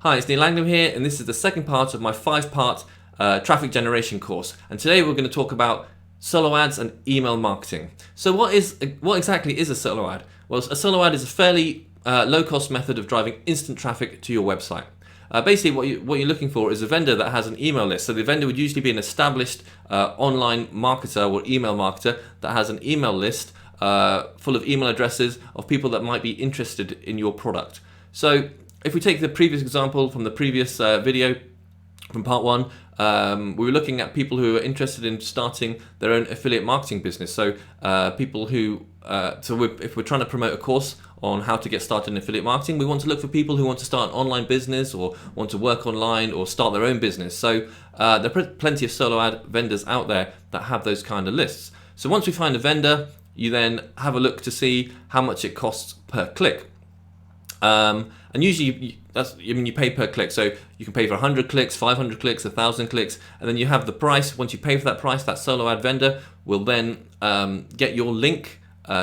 Hi, it's Neil Langham here, and this is the second part of my 5-part traffic generation course. And today we're going to talk about solo ads and email marketing. So what exactly is a solo ad? Well, a solo ad is a fairly low-cost method of driving instant traffic to your website. Basically, what you're looking for is a vendor that has an email list. So the vendor would usually be an established online marketer or email marketer that has an email list full of email addresses of people that might be interested in your product. So if we take the previous example from the previous video, from part 1, we were looking at people who are interested in starting their own affiliate marketing business. So people who, if we're trying to promote a course on how to get started in affiliate marketing, we want to look for people who want to start an online business or want to work online or start their own business. So there are plenty of solo ad vendors out there that have those kind of lists. So once we find a vendor, you then have a look to see how much it costs per click. And usually you pay per click, so you can pay for 100 clicks, 500 clicks, 1,000 clicks, and then you have the price. Once you pay for that price, that solo ad vendor will then get your link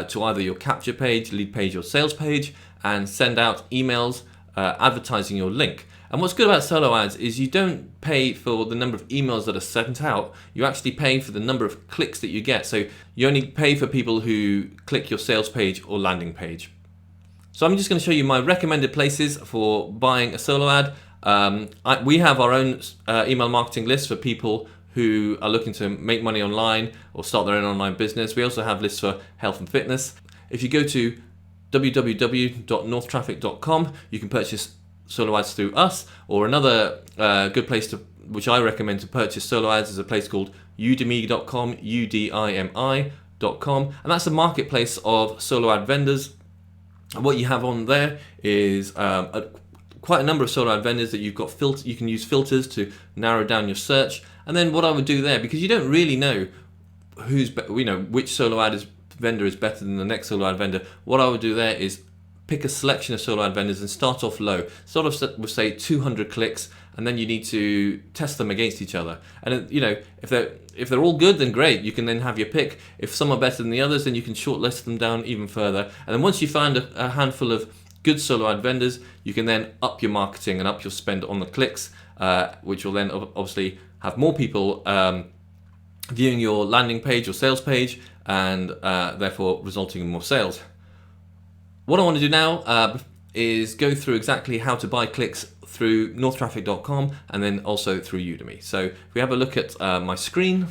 to either your capture page, lead page, or sales page, and send out emails advertising your link. And what's good about solo ads is you don't pay for the number of emails that are sent out, you actually pay for the number of clicks that you get. So you only pay for people who click your sales page or landing page. So I'm just going to show you my recommended places for buying a solo ad. We have our own email marketing list for people who are looking to make money online or start their own online business. We also have lists for health and fitness. If you go to www.northtraffic.com, you can purchase solo ads through us, or another good place which I recommend to purchase solo ads is a place called udemy.com, udimi.com, and that's a marketplace of solo ad vendors. And what you have on there is quite a number of solo ad vendors that you've got you can use filters to narrow down your search. And then what I would do there, because you don't really know which solo ad vendor is better than the next solo ad vendor, what I would do there is pick a selection of solo ad vendors and start off low. Start off with say 200 clicks, and then you need to test them against each other. And if they're all good, then great. You can then have your pick. If some are better than the others, then you can shortlist them down even further. And then once you find a handful of good solo ad vendors, you can then up your marketing and up your spend on the clicks, which will then obviously have more people viewing your landing page or sales page, and therefore resulting in more sales. What I want to do now is go through exactly how to buy clicks through northtraffic.com and then also through Udemy. So if we have a look at my screen.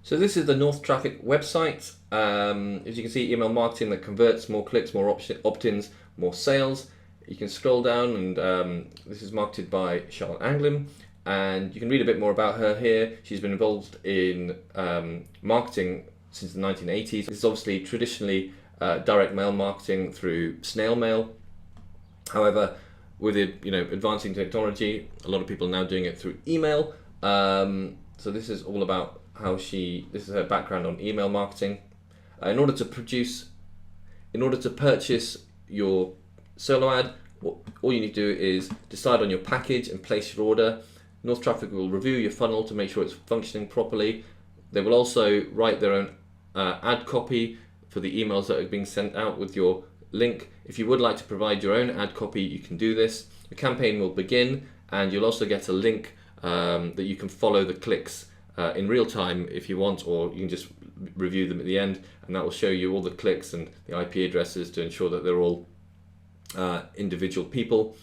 So this is the North Traffic website. As you can see, email marketing that converts, more clicks, more opt-ins, more sales. You can scroll down, and this is marketed by Charlotte Anglin. And you can read a bit more about her here. She's been involved in marketing since the 1980s. This is obviously traditionally direct mail marketing through snail mail. However, with advancing technology, a lot of people are now doing it through email. So this is all about this is her background on email marketing. In order to purchase your solo ad, all you need to do is decide on your package and place your order. North Traffic will review your funnel to make sure it's functioning properly. They will also write their own ad copy for the emails that are being sent out with your link. If you would like to provide your own ad copy, you can do this. The campaign will begin, and you'll also get a link that you can follow the clicks in real time if you want, or you can just review them at the end, and that will show you all the clicks and the IP addresses to ensure that they're all individual people.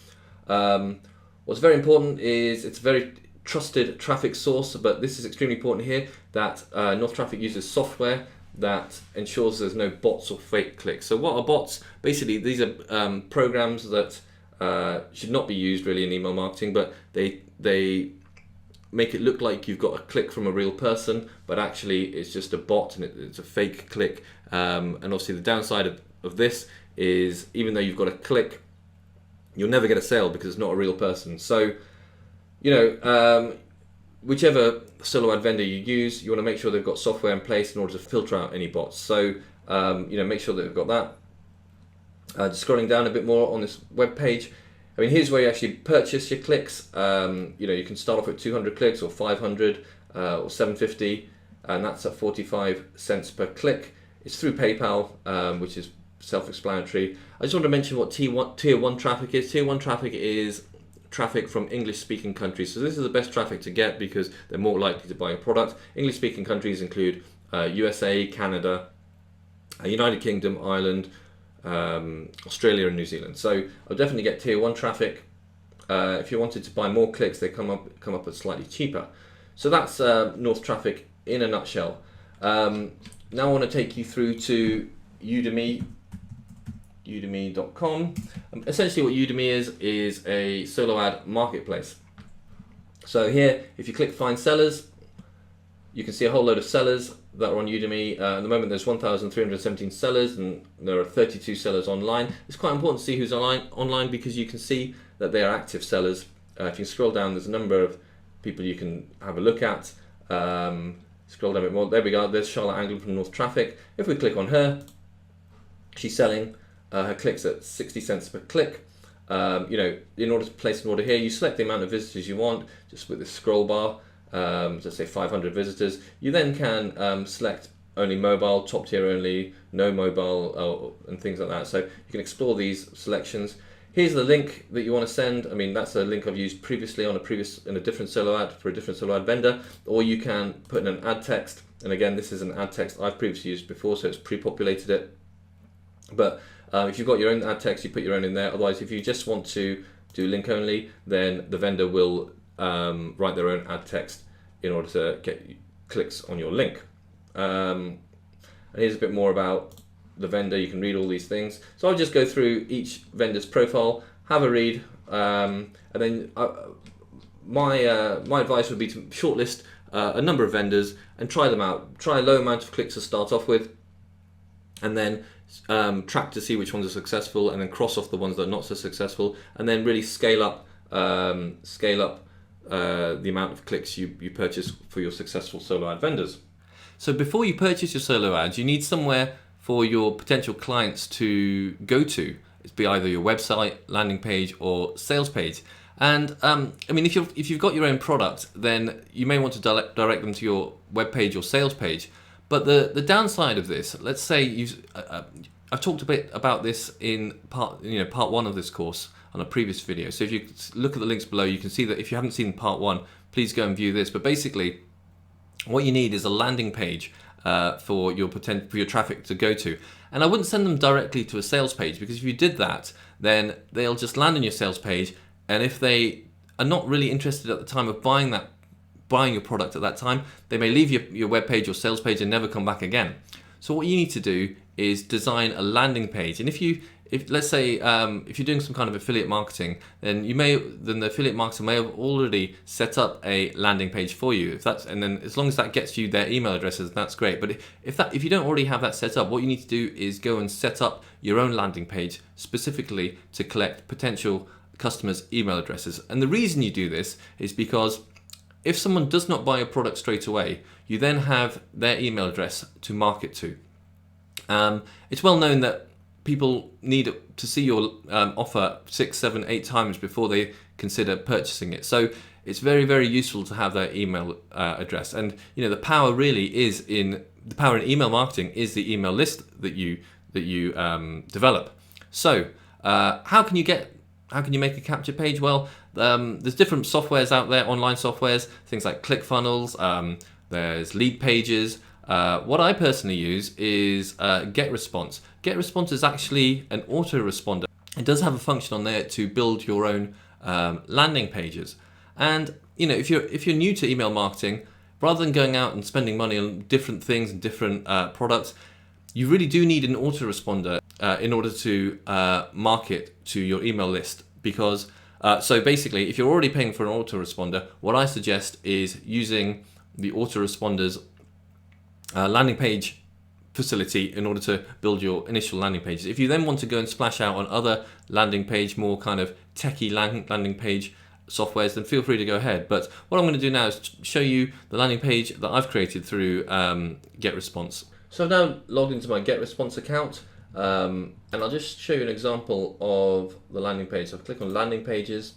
What's very important is it's a very trusted traffic source, but this is extremely important here that North Traffic uses software that ensures there's no bots or fake clicks. So what are bots? Basically, these are programs that should not be used really in email marketing, but they make it look like you've got a click from a real person, but actually it's just a bot and it's a fake click. And obviously the downside of this is, even though you've got a click, you'll never get a sale because it's not a real person. So, whichever solo ad vendor you use, you want to make sure they've got software in place in order to filter out any bots. So, make sure that they've got that. Just scrolling down a bit more on this web page. Here's where you actually purchase your clicks. You can start off with 200 clicks or 500 or 750, and that's at 45 cents per click. It's through PayPal, which is self-explanatory. I just want to mention what tier 1 traffic is. Tier 1 traffic is traffic from English-speaking countries. So this is the best traffic to get because they're more likely to buy a product. English-speaking countries include USA, Canada, United Kingdom, Ireland, Australia and New Zealand. So I'll definitely get tier 1 traffic. If you wanted to buy more clicks, they come up at slightly cheaper. So that's North traffic in a nutshell. Now I want to take you through to Udemy, udemy.com. Essentially what Udemy is a solo ad marketplace. So here, if you click find sellers, you can see a whole load of sellers that are on Udemy. At the moment there's 1,317 sellers and there are 32 sellers online. It's quite important to see who's online because you can see that they are active sellers. If you scroll down, there's a number of people you can have a look at. Scroll down a bit more. There we go. There's Charlotte Anglin from North Traffic. If we click on her, she's selling her clicks at 60 cents per click. You know, in order to place an order here, you select the amount of visitors you want, just with this scroll bar. Let's say 500 visitors. You then can select only mobile, top tier only, no mobile, and things like that. So you can explore these selections. Here's the link that you want to send. I mean, that's a link I've used previously in a different solo ad for a different solo ad vendor. Or you can put in an ad text. And again, this is an ad text I've previously used before, so it's pre-populated it. But if you've got your own ad text, you put your own in there. Otherwise, if you just want to do link only, then the vendor will write their own ad text in order to get clicks on your link. And here's a bit more about the vendor. You can read all these things. So I'll just go through each vendor's profile, have a read, and then my advice would be to shortlist a number of vendors and try them out. Try a low amount of clicks to start off with, and then track to see which ones are successful, and then cross off the ones that are not so successful, and then really scale up the amount of clicks you purchase for your successful solo ad vendors. So before you purchase your solo ads, you need somewhere for your potential clients to go to. It's be either your website, landing page, or sales page. And I mean, if you've got your own product, then you may want to direct them to your web page or sales page. But the downside of this, let's say I've talked a bit about this in part 1 of this course on a previous video. So if you look at the links below, you can see that if you haven't seen part 1, please go and view this. But basically, what you need is a landing page for your traffic to go to. And I wouldn't send them directly to a sales page, because if you did that, then they'll just land on your sales page. And if they are not really interested at the time of buying your product at that time, they may leave your web page or sales page and never come back again. So what you need to do is design a landing page. And if let's say if you're doing some kind of affiliate marketing, then the affiliate marketer may have already set up a landing page for you. And then as long as that gets you their email addresses, that's great. But if you don't already have that set up, what you need to do is go and set up your own landing page specifically to collect potential customers' email addresses. And the reason you do this is because if someone does not buy a product straight away, you then have their email address to market to. It's well known that people need to see your offer 6, 7, 8 times before they consider purchasing it. So it's very, very useful to have their email address. And the power in email marketing is the email list that you develop. So how can you make a capture page? Well, there's different softwares out there, online softwares, things like ClickFunnels. There's Lead Pages. What I personally use is GetResponse. GetResponse is actually an autoresponder. It does have a function on there to build your own landing pages. And if you're new to email marketing, rather than going out and spending money on different things and different products, you really do need an autoresponder in order to market to your email list. Because so basically, if you're already paying for an autoresponder, what I suggest is using the autoresponder's landing page facility in order to build your initial landing pages. If you then want to go and splash out on other landing page, more kind of techie landing page softwares, then feel free to go ahead. But what I'm going to do now is show you the landing page that I've created through GetResponse. So I've now logged into my GetResponse account, and I'll just show you an example of the landing page. So I'll click on landing pages.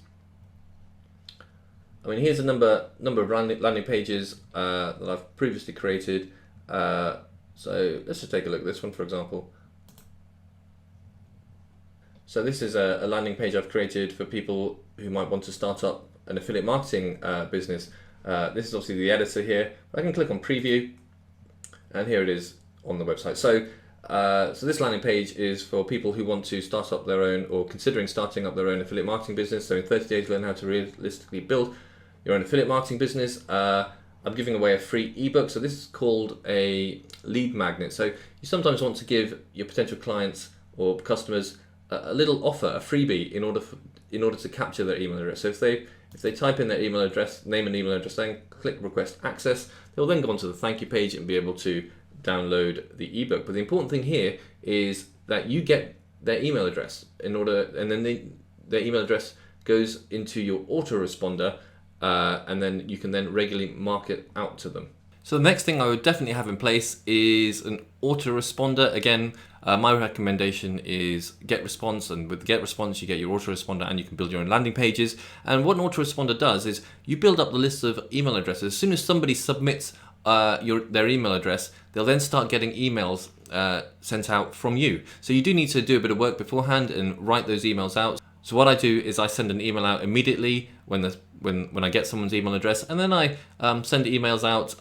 I mean, here's a number of landing pages that I've previously created. So let's just take a look at this one, for example. So this is a landing page I've created for people who might want to start up an affiliate marketing business. This is obviously the editor here. I can click on preview, and here it is on the website. So this landing page is for people who want to start up their own, or considering starting up their own affiliate marketing business. So in 30 days, learn how to realistically build your own affiliate marketing business. I'm giving away a free ebook. So this is called a lead magnet. So you sometimes want to give your potential clients or customers a little offer, a freebie, in order to capture their email address. So if they type in their email address, name and email address, then click request access, they'll then go onto the thank you page and be able to download the ebook. But the important thing here is that you get their email address and then their email address goes into your autoresponder, and then you can then regularly market out to them. So the next thing I would definitely have in place is an autoresponder. Again, my recommendation is GetResponse, and with GetResponse you get your autoresponder and you can build your own landing pages. And what an autoresponder does is you build up the list of email addresses. As soon as somebody submits their email address, they'll then start getting emails sent out from you. So you do need to do a bit of work beforehand and write those emails out. So what I do is I send an email out immediately when I get someone's email address, and then I send emails out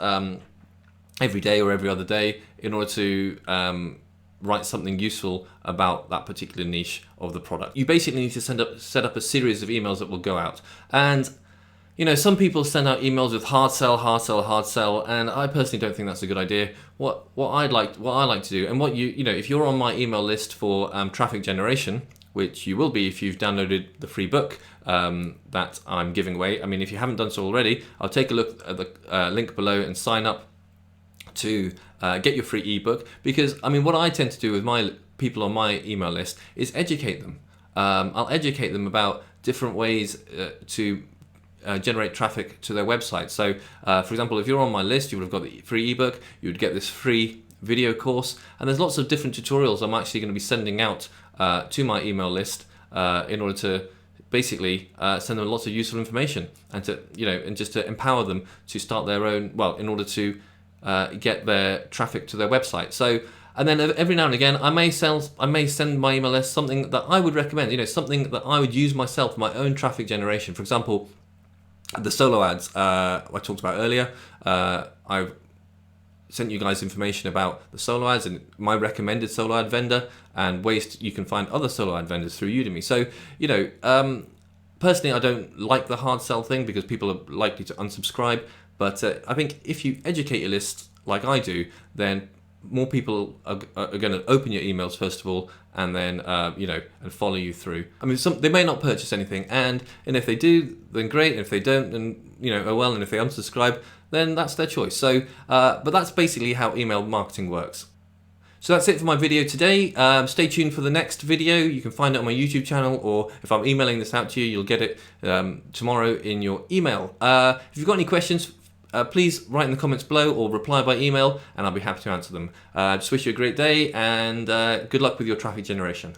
every day or every other day in order to write something useful about that particular niche of the product. You basically need to set up a series of emails that will go out. And some people send out emails with hard sell, hard sell, hard sell, and I personally don't think that's a good idea. What I like to do, and if you're on my email list for traffic generation, which you will be if you've downloaded the free book that I'm giving away. I mean, if you haven't done so already, I'll take a look at the link below and sign up to get your free ebook. Because what I tend to do with my people on my email list is educate them. I'll educate them about different ways to generate traffic to their website. So, for example, if you're on my list, you would have got the free ebook. You would get this free video course, and there's lots of different tutorials I'm actually going to be sending out to my email list in order to basically send them lots of useful information and just to empower them to start their own, in order to get their traffic to their website. So, and then every now and again, I may send my email list something that I would recommend, something that I would use myself, my own traffic generation. For example, the solo ads I talked about earlier. I've sent you guys information about the solo ads and my recommended solo ad vendor and ways you can find other solo ad vendors through Udemy. So, personally, I don't like the hard sell thing because people are likely to unsubscribe. But I think if you educate your list like I do, then more people are going to open your emails first of all, and then and follow you through. They may not purchase anything, and if they do, then great. And if they don't, then oh well. And if they unsubscribe, then that's their choice. So, but that's basically how email marketing works. So that's it for my video today. Stay tuned for the next video. You can find it on my YouTube channel, or if I'm emailing this out to you, you'll get it tomorrow in your email. If you've got any questions, please write in the comments below or reply by email, and I'll be happy to answer them. Just wish you a great day, and good luck with your traffic generation.